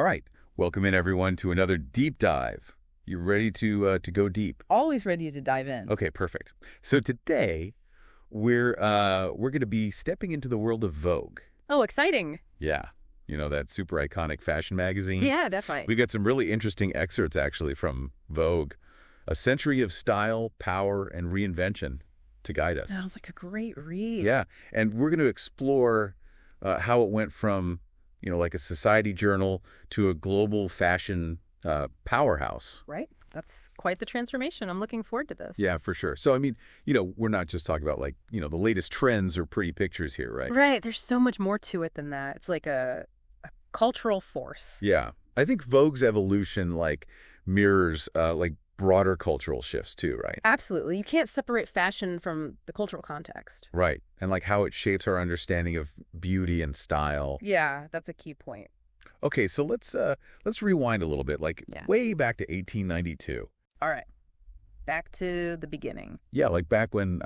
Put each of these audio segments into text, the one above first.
All right. Welcome in, everyone, to another deep dive. You ready to go deep? Always ready to dive in. Okay, perfect. So today we're going to be stepping into the world of Vogue. Oh, exciting. Yeah. You know, that super iconic fashion magazine? Yeah, definitely. We got some really interesting excerpts, actually, from Vogue. A century of style, power, and reinvention to guide us. Sounds like a great read. Yeah. And we're going to explore how it went from, you know, like a society journal to a global fashion powerhouse. Right? That's quite the transformation. I'm looking forward to this. Yeah, for sure. So, I mean, you know, we're not just talking about, like, you know, the latest trends or pretty pictures here, right? Right. There's so much more to it than that. It's like a cultural force. Yeah. I think Vogue's evolution, like, mirrors, like, broader cultural shifts, too, right? Absolutely. You can't separate fashion from the cultural context. Right. And, like, how it shapes our understanding of beauty and style. Yeah, that's a key point. Okay, so let's rewind a little bit, like way back to 1892. All right. Back to the beginning. Yeah, like back when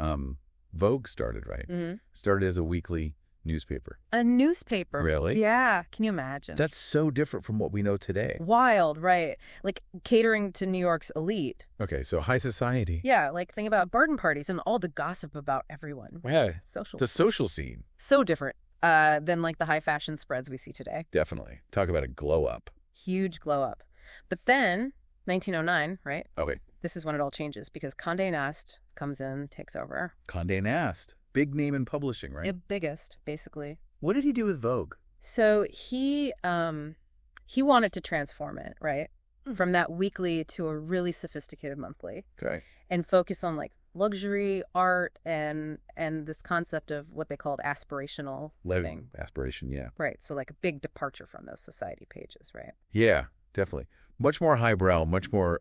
Vogue started, right? Mm-hmm. Started as a weekly newspaper. A newspaper. Really? Yeah. Can you imagine? That's so different from what we know today. Wild, right? Like catering to New York's elite. Okay, so high society. Yeah, like think about garden parties and all the gossip about everyone. Yeah, Social. the social scene. So different than like the high fashion spreads we see today. Definitely. Talk about a glow up. Huge glow up. But then, 1909, right? Okay. This is when it all changes because Condé Nast comes in, takes over. Condé Nast. Big name in publishing, right? The biggest, basically. What did he do with Vogue? So he wanted to transform it, right? From that weekly to a really sophisticated monthly. Okay. And focus on like luxury, art, and this concept of what they called aspirational living. Aspiration, yeah. Right. So like a big departure from those society pages, right? Yeah, definitely. Much more highbrow, much more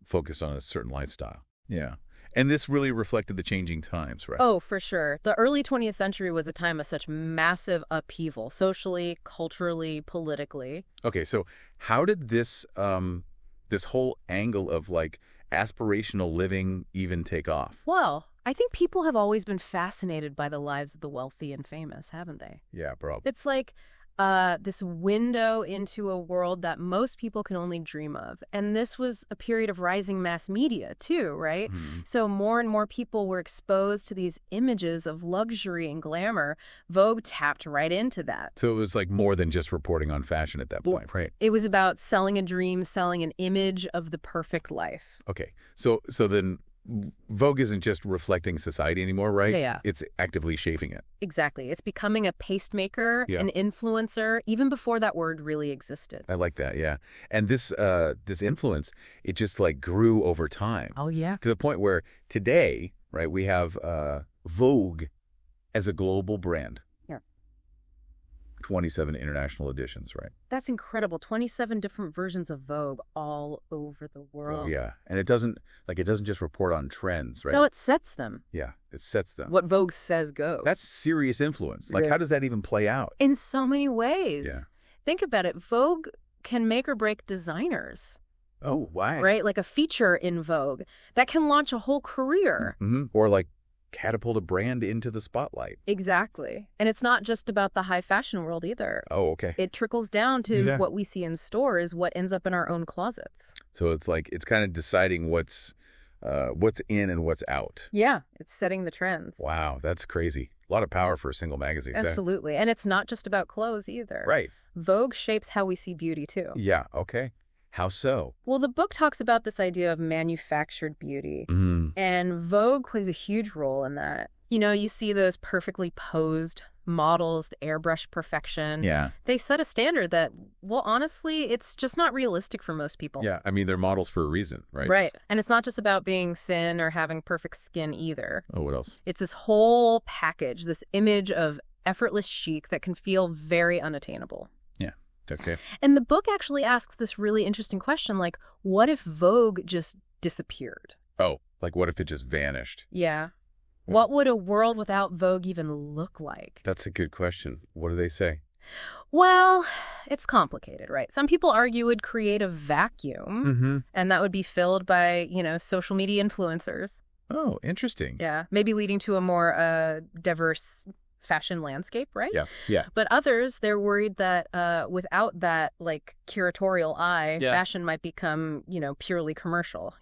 focused on a certain lifestyle. Yeah. And this really reflected the changing times, right? Oh, for sure. The early 20th century was a time of such massive upheaval, socially, culturally, politically. Okay, so how did this this whole angle of like aspirational living even take off? Well, I think people have always been fascinated by the lives of the wealthy and famous, haven't they? Yeah, probably. It's like this window into a world that most people can only dream of. And this was a period of rising mass media, too, right? Mm-hmm. So more and more people were exposed to these images of luxury and glamour. Vogue tapped right into that. So it was like more than just reporting on fashion at that point, right? It was about selling a dream, selling an image of the perfect life. Okay, so then Vogue isn't just reflecting society anymore, right? Yeah. It's actively shaping it. Exactly. It's becoming a pastemaker, an influencer, even before that word really existed. I like that, yeah. And this influence, it just like grew over time. Oh, yeah. To the point where today, right, we have Vogue as a global brand. Yeah. 27 international editions, right? That's incredible. 27 different versions of Vogue all over the world. Oh, yeah. And it doesn't just report on trends, right? No, it sets them. Yeah, it sets them. What Vogue says goes. That's serious influence. Like, how does that even play out? In so many ways. Yeah. Think about it. Vogue can make or break designers. Oh, why? Right? Like a feature in Vogue that can launch a whole career. Mm-hmm. Or like catapult a brand into the spotlight. Exactly. And it's not just about the high fashion world either. Oh, okay. It trickles down to what we see in stores, what ends up in our own closets. So it's like, it's kind of deciding what's in and what's out. Yeah, it's setting the trends. Wow, that's crazy. A lot of power for a single magazine. Absolutely. And it's not just about clothes either. Right. Vogue shapes how we see beauty too. Yeah, okay. How so? Well, the book talks about this idea of manufactured beauty, and Vogue plays a huge role in that. You know, you see those perfectly posed models, the airbrush perfection. Yeah. They set a standard that, well, honestly, it's just not realistic for most people. Yeah, I mean, they're models for a reason, right? Right. And it's not just about being thin or having perfect skin either. Oh, what else? It's this whole package, this image of effortless chic that can feel very unattainable. Yeah. Okay. And the book actually asks this really interesting question, like, what if Vogue just disappeared? Oh, like what if it just vanished? Yeah. What would a world without Vogue even look like? That's a good question. What do they say? Well, it's complicated, right? Some people argue it would create a vacuum, and that would be filled by, you know, social media influencers. Oh, interesting. Yeah, maybe leading to a more diverse fashion landscape, right? Yeah, yeah. But others, they're worried that without that, like, curatorial eye, Yeah. fashion might become, purely commercial,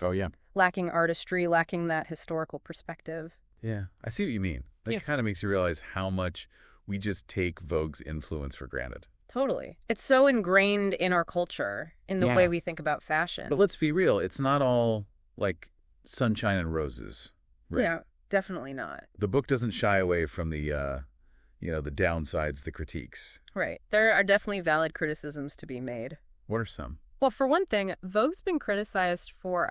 Oh, yeah. lacking artistry, lacking that historical perspective. Yeah, I see what you mean. That Yeah. kind of makes you realize how much we just take Vogue's influence for granted. Totally. It's so ingrained in our culture, in the Yeah. way we think about fashion. But let's be real, it's not all, like, sunshine and roses. Right? Yeah, definitely not. The book doesn't shy away from the downsides, the critiques. Right. There are definitely valid criticisms to be made. What are some? Well, for one thing, Vogue's been criticized for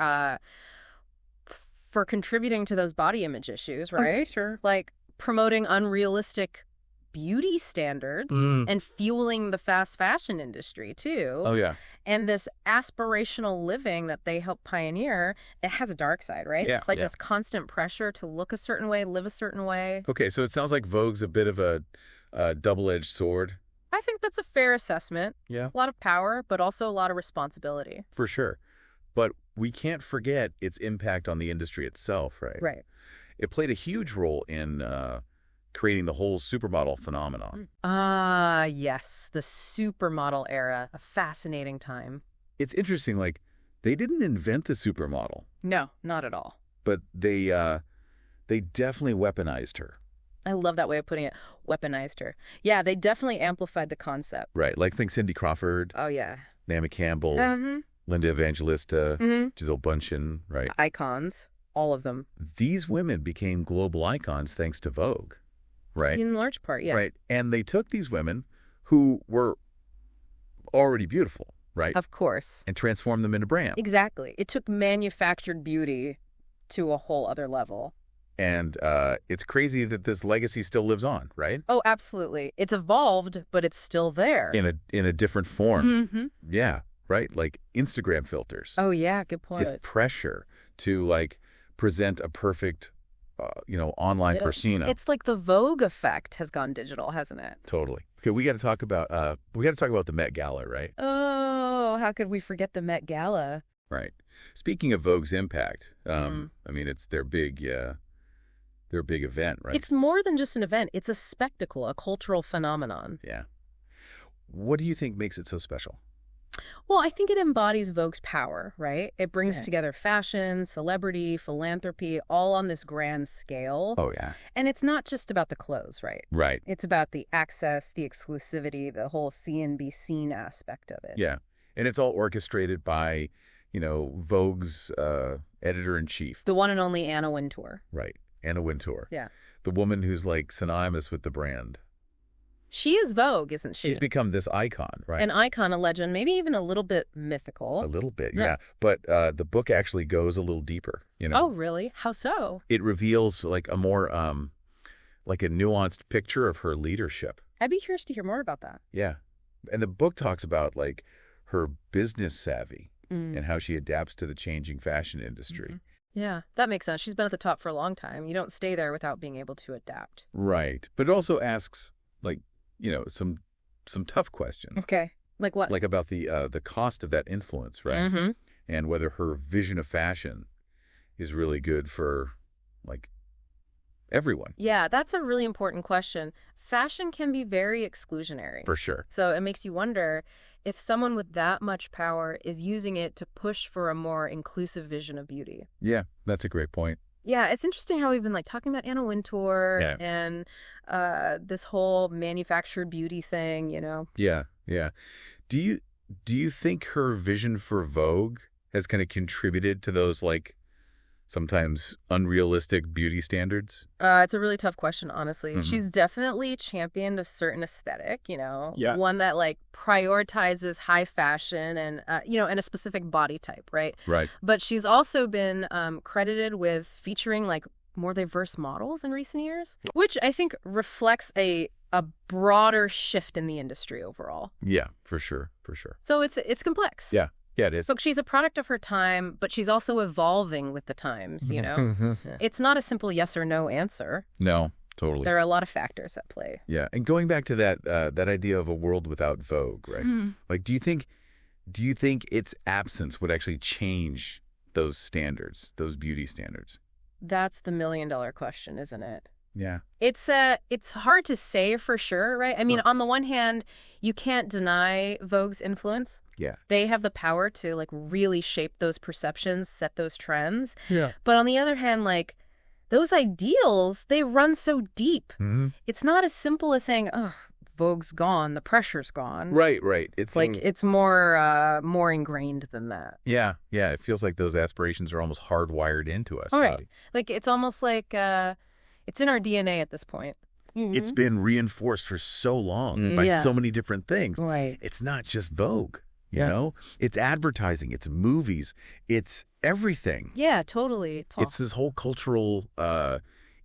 contributing to those body image issues, right? Sure. Like promoting unrealistic beauty standards and fueling the fast fashion industry, too. Oh, yeah. And this aspirational living that they help pioneer, it has a dark side, right? Yeah, Like yeah. this constant pressure to look a certain way, live a certain way. Okay, so it sounds like Vogue's a bit of a double-edged sword. I think that's a fair assessment. Yeah. A lot of power, but also a lot of responsibility. For sure. But we can't forget its impact on the industry itself, right? Right. It played a huge role in creating the whole supermodel phenomenon. Ah, yes. The supermodel era. A fascinating time. It's interesting, like, they didn't invent the supermodel, No, not at all. but they definitely weaponized her. I love that way of putting it. Weaponized her. Yeah, they definitely amplified the concept. Right, like think Cindy Crawford, Oh, yeah. Naomi Campbell, Mm-hmm. Linda Evangelista, Mm-hmm. Giselle Bundchen, right? Icons. All of them. These women became global icons thanks to Vogue, right? In large part, yeah. Right, and they took these women who were already beautiful, right? Of course. And transformed them into brands. Exactly. It took manufactured beauty to a whole other level. And it's crazy that this legacy still lives on, right? Oh, absolutely. It's evolved, but it's still there. In a different form. Mm-hmm. Yeah, right? Like Instagram filters. Oh, yeah. Good point. This pressure to like present a perfect, online persona. It's like the Vogue effect has gone digital, hasn't it? Totally. Okay, we got to talk about the Met Gala, right? Oh, how could we forget the Met Gala? Right. Speaking of Vogue's impact, I mean, it's their big event, right? It's more than just an event. It's a spectacle, a cultural phenomenon. Yeah. What do you think makes it so special? Well, I think it embodies Vogue's power, right? It brings Yeah. together fashion, celebrity, philanthropy, all on this grand scale. Oh, yeah. And it's not just about the clothes, right? Right. It's about the access, the exclusivity, the whole see and be seen aspect of it. Yeah. And it's all orchestrated by, Vogue's editor-in-chief. The one and only Anna Wintour. Right. Anna Wintour. Yeah. The woman who's like synonymous with the brand. She is Vogue, isn't she? She's become this icon, right? An icon, a legend, maybe even a little bit mythical. A little bit, Yeah. yeah. But the book actually goes a little deeper, Oh, really? How so? It reveals like a more, like a nuanced picture of her leadership. I'd be curious to hear more about that. Yeah. And the book talks about like her business savvy Mm. and how she adapts to the changing fashion industry. Mm-hmm. Yeah, that makes sense. She's been at the top for a long time. You don't stay there without being able to adapt. Right. But it also asks like, some tough questions. Okay. Like what? Like about the cost of that influence, right? Mm-hmm. And whether her vision of fashion is really good for like everyone. Yeah, that's a really important question. Fashion can be very exclusionary. For sure. So it makes you wonder if someone with that much power is using it to push for a more inclusive vision of beauty. Yeah, that's a great point. Yeah, it's interesting how we've been like talking about Anna Wintour Yeah. and this whole manufactured beauty thing, Yeah, yeah. Do you think her vision for Vogue has kind of contributed to those like sometimes unrealistic beauty standards? It's a really tough question, honestly. Mhm. She's definitely championed a certain aesthetic, Yeah. one that like prioritizes high fashion and, and a specific body type, right? Right. But she's also been credited with featuring like more diverse models in recent years, which I think reflects a broader shift in the industry overall. Yeah, for sure, for sure. So it's complex. Yeah. Yeah, it is. So she's a product of her time, but she's also evolving with the times, Mhm. It's not a simple yes or no answer. No, totally. There are a lot of factors at play. Yeah, and going back to that idea of a world without Vogue, right? Mhm. Like, do you think its absence would actually change those standards, those beauty standards? That's the $1 million question, isn't it? Yeah. It's hard to say for sure, right? I mean, on the one hand, you can't deny Vogue's influence. Yeah. They have the power to like really shape those perceptions, set those trends. Yeah. But on the other hand, like those ideals, they run so deep. Mm-hmm. It's not as simple as saying, "Oh, Vogue's gone, the pressure's gone." Right, right. It's like it's more ingrained than that. Yeah, yeah. It feels like those aspirations are almost hardwired into us. All right. Really. Like it's almost like it's in our DNA at this point. It's been reinforced for so long by so many different things. Right. It's not just Vogue, you know? It's advertising, it's movies, it's everything. Yeah, totally. It's this whole cultural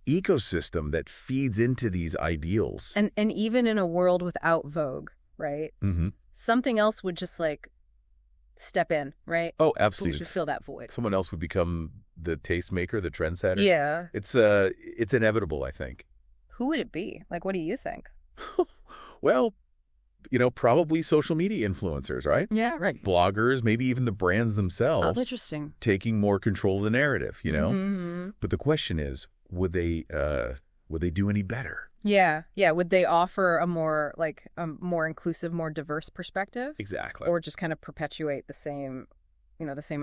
ecosystem that feeds into these ideals. And even in a world without Vogue, right? Mm-hmm. Something else would just like step in, right? Oh, absolutely. We should fill that void. Someone else would become the tastemaker, the trendsetter. Yeah. It's inevitable, I think. Who would it be? Like, what do you think? Well, probably social media influencers, right? Yeah, right. Bloggers, maybe even the brands themselves. Oh, interesting. Taking more control of the narrative, Mm-hmm. But the question is, would they do any better? Yeah, yeah. Would they offer a more inclusive, more diverse perspective? Exactly. Or just kind of perpetuate the same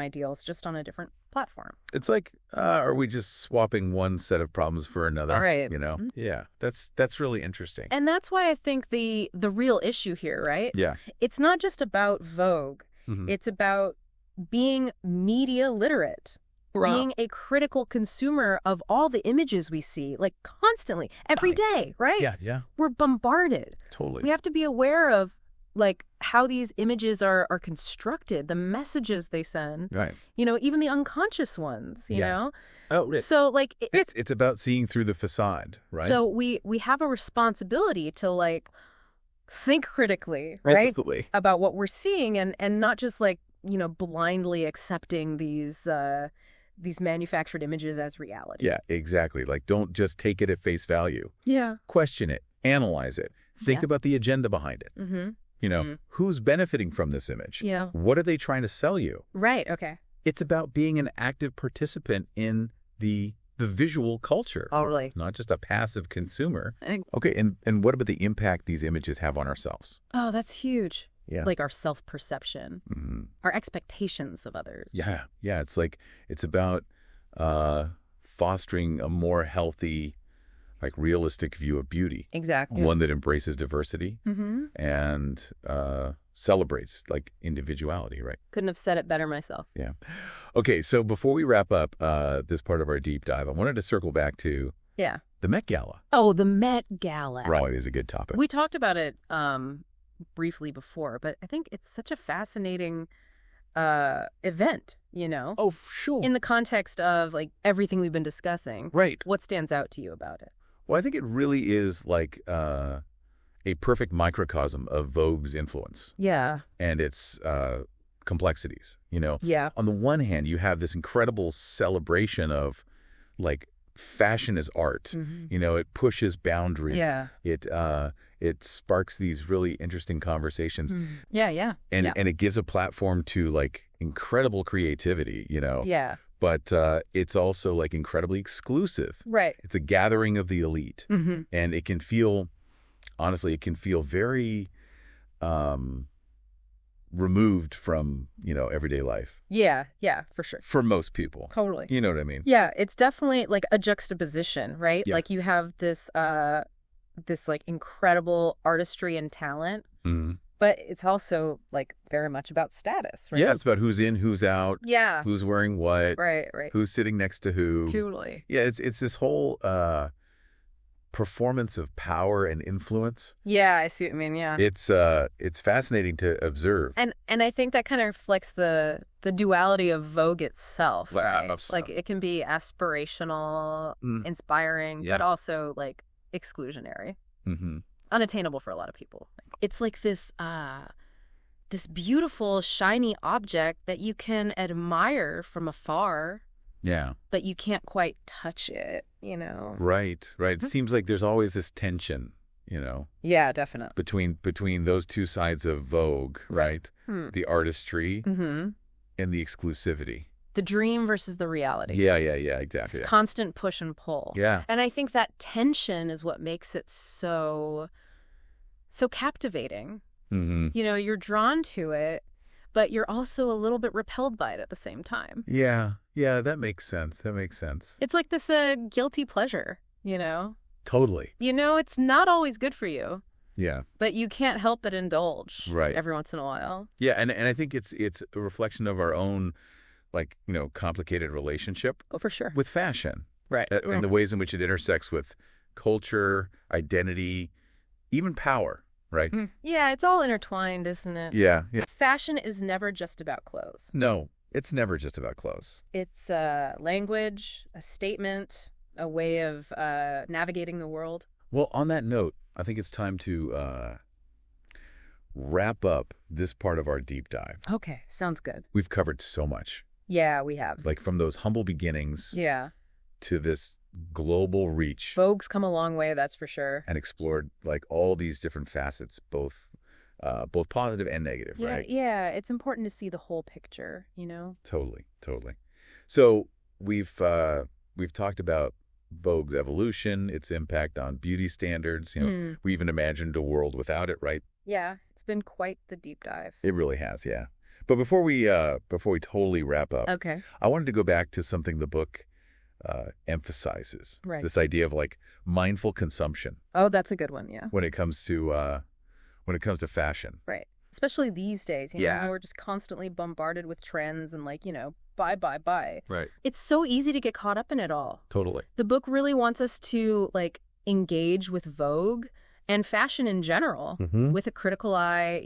ideals, just on a different platform? It's like, are we just swapping one set of problems for another? All right. Mm-hmm. Yeah, that's really interesting. And that's why I think the real issue here, right? Yeah. It's not just about Vogue. Mm-hmm. It's about being media literate. Being a critical consumer of all the images we see, like constantly, every day, right? Yeah, yeah. We're bombarded. Totally. We have to be aware of like how these images are constructed, the messages they send. Right. Even the unconscious ones, you know? Oh, So like it's about seeing through the facade, right? So we have a responsibility to like think critically, right? Absolutely. About what we're seeing and not just like, blindly accepting these manufactured images as reality. Yeah, exactly. Like, don't just take it at face value. Yeah. Question it. Analyze it. Think about the agenda behind it. Mm-hmm. Who's benefiting from this image? Yeah. What are they trying to sell you? Right. Okay. It's about being an active participant in the visual culture. Totally. Not just a passive consumer. Okay, and what about the impact these images have on ourselves? Oh, that's huge. Yeah. Like our self-perception, our expectations of others. Yeah. Yeah. It's about fostering a more healthy, like realistic view of beauty. Exactly. One that embraces diversity and celebrates like individuality, right? Couldn't have said it better myself. Yeah. Okay. So before we wrap up this part of our deep dive, I wanted to circle back to the Met Gala. Oh, the Met Gala. Right. Is a good topic. We talked about it briefly before, but I think it's such a fascinating event, Oh, sure. in the context of like everything we've been discussing. Right. What stands out to you about it? Well, I think it really is like a perfect microcosm of Vogue's influence. Yeah. And its complexities, Yeah. On the one hand, you have this incredible celebration of like fashion as art. It pushes boundaries. Yeah. It sparks these really interesting conversations. Yeah. And it gives a platform to like incredible creativity, Yeah. But it's also like incredibly exclusive. Right. It's a gathering of the elite. Mm-hmm. And it can feel, honestly, very removed from, everyday life. Yeah, for sure. For most people. Totally. You know what I mean? Yeah, it's definitely like a juxtaposition, right? Yeah. Like you have this like incredible artistry and talent, but it's also like very much about status, right? Yeah, it's about who's in, who's out, Yeah. who's wearing what, Right. who's sitting next to who. Totally. Yeah, it's this whole performance of power and influence. Yeah, I see what you mean. Yeah. It's fascinating to observe. And I think that kind of reflects the duality of Vogue itself, right? Like it can be aspirational, inspiring, but also like exclusionary, unattainable for a lot of people. It's like this beautiful, shiny object that you can admire from afar. Yeah. But you can't quite touch it, Right. It seems like there's always this tension, Yeah, definitely. between those two sides of Vogue, right? The artistry and the exclusivity. The dream versus the reality. Yeah, exactly. It's constant push and pull. Yeah. And I think that tension is what makes it so captivating. You're drawn to it, but you're also a little bit repelled by it at the same time. Yeah, that makes sense. It's like this guilty pleasure, Totally. It's not always good for you. Yeah. But you can't help but indulge every once in a while. Yeah, and I think it's a reflection of our own, complicated relationship. Oh, for sure. With fashion. Right. And the ways in which it intersects with culture, identity, even power, right? Yeah, it's all intertwined, isn't it? Yeah. Fashion is never just about clothes. No, it's never just about clothes. It's a language, a statement, a way of navigating the world. Well, on that note, I think it's time to wrap up this part of our deep dive. Okay, sounds good. We've covered so much. Yeah, we have. From those humble beginnings to this global reach. Vogue's come a long way, that's for sure. And explored all these different facets, both positive and negative, right? Yeah, it's important to see the whole picture, Totally. So we've talked about Vogue's evolution, its impact on beauty standards. We even imagined a world without it, right? Yeah, it's been quite the deep dive. It really has, yeah. But before we totally wrap up, okay, I wanted to go back to something the book emphasizes. Right. This idea of mindful consumption. Oh, that's a good one, yeah. When it comes to fashion. Right. Especially these days, we're just constantly bombarded with trends and buy. Right. It's so easy to get caught up in it all. Totally. The book really wants us to engage with Vogue and fashion in general with a critical eye,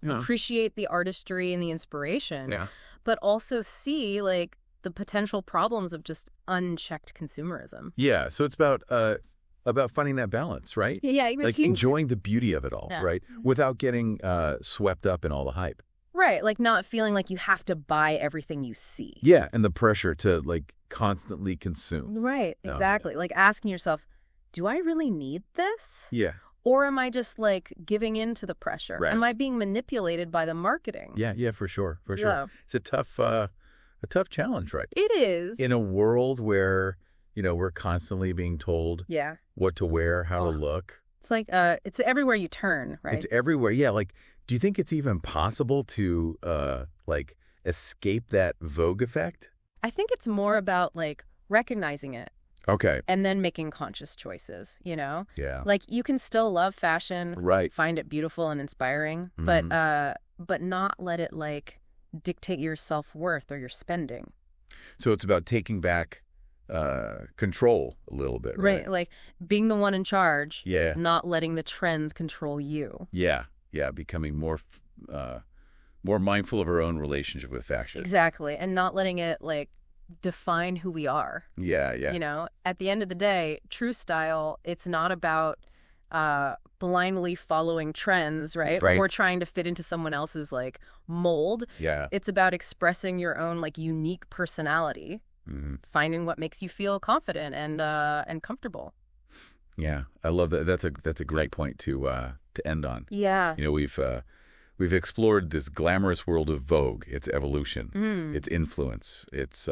appreciate the artistry and the inspiration, but also see the potential problems of just unchecked consumerism. Yeah. So it's about finding that balance, right? Yeah. Enjoying the beauty of it all, right? Without getting swept up in all the hype. Right. Not feeling like you have to buy everything you see. Yeah. And the pressure to constantly consume. Right. Exactly. Asking yourself, do I really need this? Yeah. Or am I just giving in to the pressure? Rest. Am I being manipulated by the marketing? Yeah, for sure. Yeah. It's a tough challenge, right? It is. In a world where, we're constantly being told what to wear, how to look. It's it's everywhere you turn, right? It's everywhere. Yeah. Do you think it's even possible to escape that Vogue effect? I think it's more about recognizing it. Okay. And then making conscious choices, Yeah. You can still love fashion, right? Find it beautiful and inspiring, but not let it dictate your self-worth or your spending. So it's about taking back control a little bit, right? Right, being the one in charge. Yeah. Not letting the trends control you. Yeah. Becoming more mindful of our own relationship with fashion. Exactly, and not letting it define who we are. Yeah. At the end of the day, true style, it's not about blindly following trends, right? Or trying to fit into someone else's mold. Yeah. It's about expressing your own unique personality, finding what makes you feel confident and comfortable. Yeah, I love that. That's a great point to end on. Yeah. We've explored this glamorous world of Vogue, its evolution, its influence, its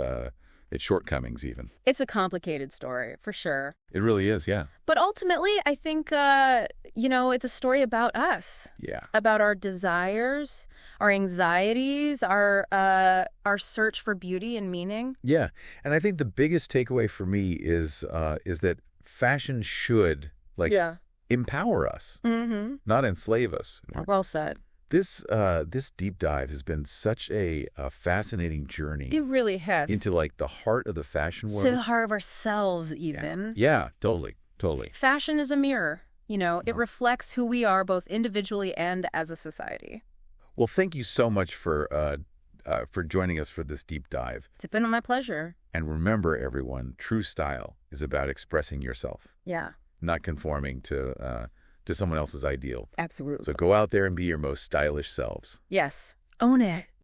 shortcomings even. It's a complicated story, for sure. It really is, yeah. But ultimately, I think, it's a story about us. Yeah. About our desires, our anxieties, our search for beauty and meaning. Yeah. And I think the biggest takeaway for me is that fashion should, empower us, not enslave us. Well said. This deep dive has been such a fascinating journey. It really has. Into the heart of the fashion world. To the heart of ourselves, even. Yeah, totally. Fashion is a mirror. It reflects who we are both individually and as a society. Well, thank you so much for joining us for this deep dive. It's been my pleasure. And remember, everyone, true style is about expressing yourself. Yeah. Not conforming to someone else's ideal. Absolutely. So go out there and be your most stylish selves. Yes. Own it.